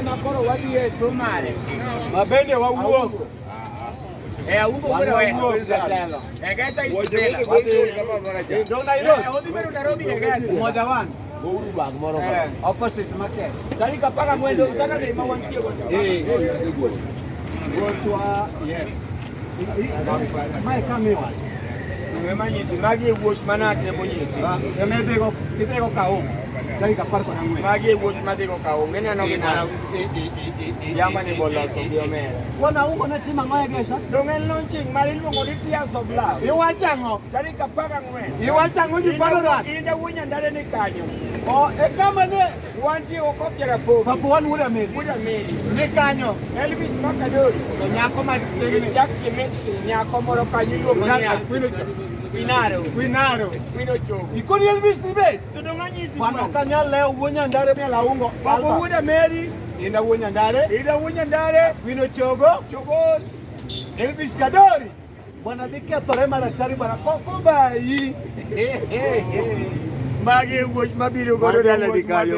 makoro wadi e somare. Mabende wa Auongo. Auongo bwana wewe. Egesa isipela. Ndio Nairobi. Odimero Nairobi egesa. Moja wan. Bouru bag moro. Opposite market. Tani kapaka mwendo utaka ni mawantie kwa. Gochwa yes. Mai kamewa. Manyisi magi wuod manate monyisi. Idego kaum. Tani kapar na ngwe. Magi wuod madego kaum. Ngene no gina. Yama ni boloso biomera. Wana ungo na tima ngoya gesa. Dongen launching mali lungo ditia sobla. Iwachango. Tani kapaka ngwe. Iwachango ni panoran. Inde wunya ndale ni kanyo. O kama ne wanti okopya rapo. Papu wan wuda meli. Wuda meli. Ni kanyo. Elvis Makadori. Nyako ma tegene. Jack Kimexi nyako moro kanyo manya. Quinaro. Ikoni Elvis ni be. Tudonganyisi. Pano kanya leo wunya ndare me la ungo. Papu wuda meli. Ina wunya ndare. Quino Chogos. Elvis Kadori. Bwana diki atore madaktari bwana koko bai. Magi wuod mabiro godo dala dikayo.